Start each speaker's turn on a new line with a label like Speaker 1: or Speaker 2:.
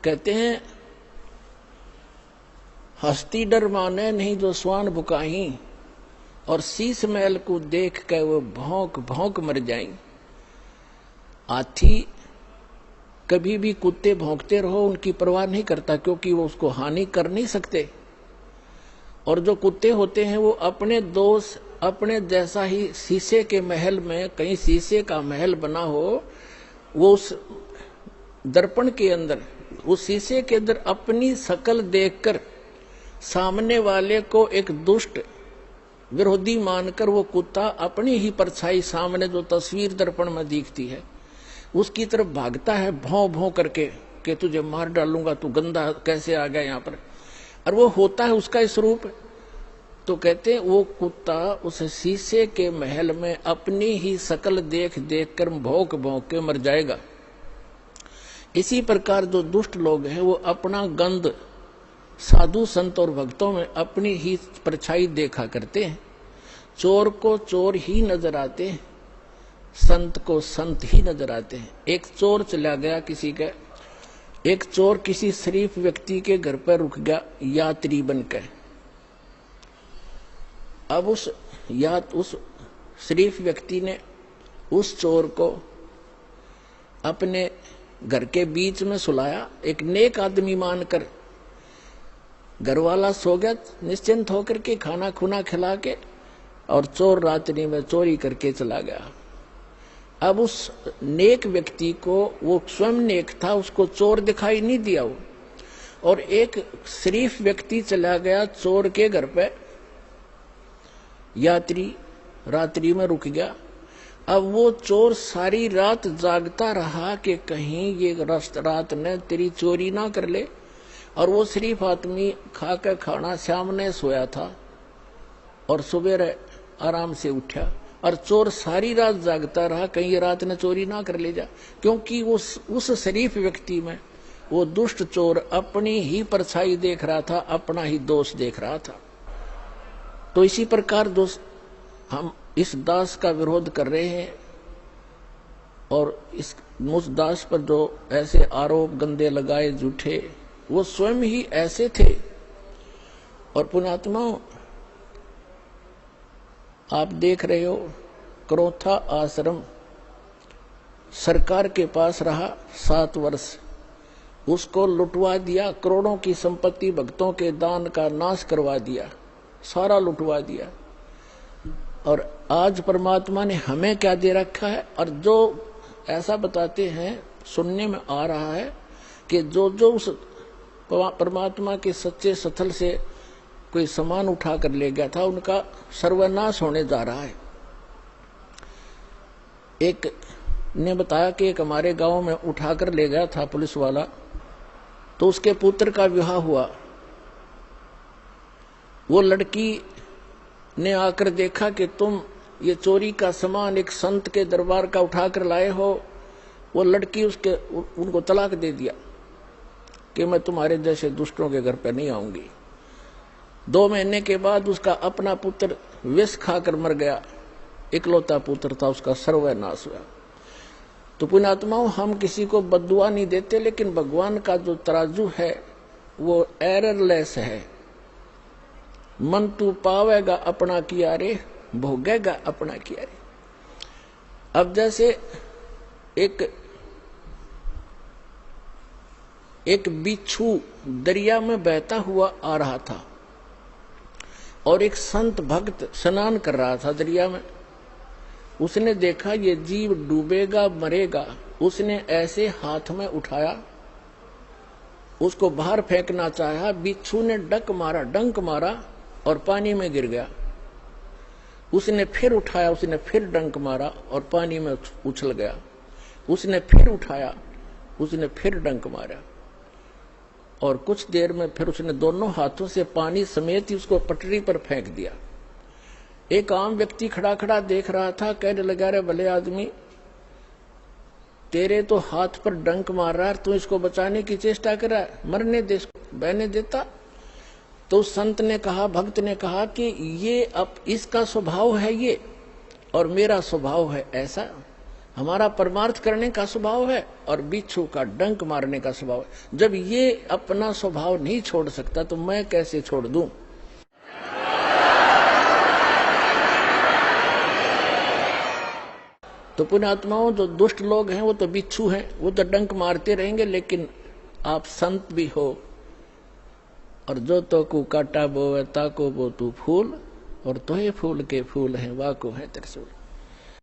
Speaker 1: कहते हैं हस्ती डर माने नहीं जो स्वान बुकाही, और शीश महल को देख के वो भौंक भौंक मर जाएं। हाथी कभी भी कुत्ते भौंकते रहो उनकी परवाह नहीं करता, क्योंकि वो उसको हानि कर नहीं सकते। और जो कुत्ते होते हैं वो अपने दोस्त अपने जैसा ही, शीशे के महल में कहीं शीशे का महल बना हो, वो उस दर्पण के अंदर, उस शीशे के अंदर अपनी शकल देखकर सामने वाले को एक दुष्ट विरोधी मानकर वो कुत्ता अपनी ही परछाई सामने जो तस्वीर दर्पण में दिखती है उसकी तरफ भागता है भौं भौं करके कि तुझे मार डालूंगा, तू गंदा कैसे आ गया यहाँ पर। और वो होता है उसका स्वरूप। तो कहते हैं वो कुत्ता उस शीशे के महल में अपनी ही शकल देख देख कर भौंक भौंक के मर जाएगा। इसी प्रकार जो दुष्ट लोग हैं वो अपना गंध साधु संत और भक्तों में अपनी ही परछाई देखा करते हैं। चोर को चोर ही नजर आते हैं, संत को संत ही नजर आते हैं। एक चोर चला गया एक चोर किसी शरीफ व्यक्ति के घर पर रुक गया यात्री बनकर। अब उस शरीफ व्यक्ति ने उस चोर को अपने घर के बीच में सुलाया, एक नेक आदमी मानकर। घर वाला सो गया निश्चिंत होकर के, खाना खुना खिला के, और चोर रात्रि में चोरी करके चला गया। अब उस नेक व्यक्ति को, वो स्वयं नेक था, उसको चोर दिखाई नहीं दिया वो, और एक शरीफ व्यक्ति चला गया चोर के घर पे, यात्री रात्रि में रुक गया। अब वो चोर सारी रात जागता रहा कि कहीं ये रात ने तेरी चोरी ना कर ले। और वो शरीफ आदमी खा कर खाना सामने सोया था और सुबह आराम से उठा, और चोर सारी रात जागता रहा कहीं ये रात ने चोरी ना कर ले जा, क्योंकि उस शरीफ व्यक्ति में वो दुष्ट चोर अपनी ही परछाई देख रहा था, अपना ही दोष देख रहा था। तो इसी प्रकार दोस्त हम इस दास का विरोध कर रहे हैं, और उस दास पर जो ऐसे आरोप गंदे लगाए झूठे, वो स्वयं ही ऐसे थे। और पुण्यात्माओं, आप देख रहे हो क्रोथा आश्रम सरकार के पास रहा 7 वर्ष, उसको लुटवा दिया, करोड़ों की संपत्ति भक्तों के दान का नाश करवा दिया, सारा लुटवा दिया। और आज परमात्मा ने हमें क्या दे रखा है। और जो ऐसा बताते हैं, सुनने में आ रहा है कि जो उस परमात्मा के सच्चे स्थल से कोई सामान उठा कर ले गया था, उनका सर्वनाश होने जा रहा है। एक ने बताया कि एक हमारे गांव में उठा कर ले गया था पुलिस वाला, तो उसके पुत्र का विवाह हुआ। वो लड़की ने आकर देखा कि तुम ये चोरी का सामान एक संत के दरबार का उठाकर लाए हो। वो लड़की उनको तलाक दे दिया कि मैं तुम्हारे जैसे दुष्टों के घर पर नहीं आऊंगी। 2 महीने के बाद उसका अपना पुत्र विष खाकर मर गया, इकलौता पुत्र था, उसका सर्वनाश हुआ। तो पुण्यात्माओं, हम किसी को बद्दुआ नहीं देते, लेकिन भगवान का जो तराजू है वो एररलेस है। मन तू पावेगा अपना किया रे, भोगेगा अपना किया रे। अब जैसे एक बिच्छू दरिया में बहता हुआ आ रहा था, और एक संत भक्त स्नान कर रहा था दरिया में। उसने देखा ये जीव डूबेगा मरेगा, उसने ऐसे हाथ में उठाया, उसको बाहर फेंकना चाहा। बिच्छू ने डंक मारा और पानी में गिर गया। उसने फिर उठाया, उसने फिर डंक मारा और पानी में उछल गया। उसने फिर उठाया, उसने फिर डंक मारा, और कुछ देर में फिर उसने दोनों हाथों से पानी समेत ही उसको पटरी पर फेंक दिया। एक आम व्यक्ति खड़ा खड़ा देख रहा था, कहने लगा, रे भले आदमी, तेरे तो हाथ पर डंक मार रहा है, तू इसको बचाने की चेष्टा कर रहा है, मरने दे, बहने देता। तो संत ने कहा, भक्त ने कहा कि ये अब इसका स्वभाव है ये, और मेरा स्वभाव है ऐसा, हमारा परमार्थ करने का स्वभाव है और बिच्छू का डंक मारने का स्वभाव है। जब ये अपना स्वभाव नहीं छोड़ सकता तो मैं कैसे छोड़ दूं? तो पुण्यात्माओं, जो दुष्ट लोग हैं वो तो बिच्छू हैं, वो तो डंक मारते रहेंगे, लेकिन आप संत भी हो। और जो तो को काटा बोवे ताको बो तू फूल, और तो ये फूल के फूल हैं वाको है त्रिशूल।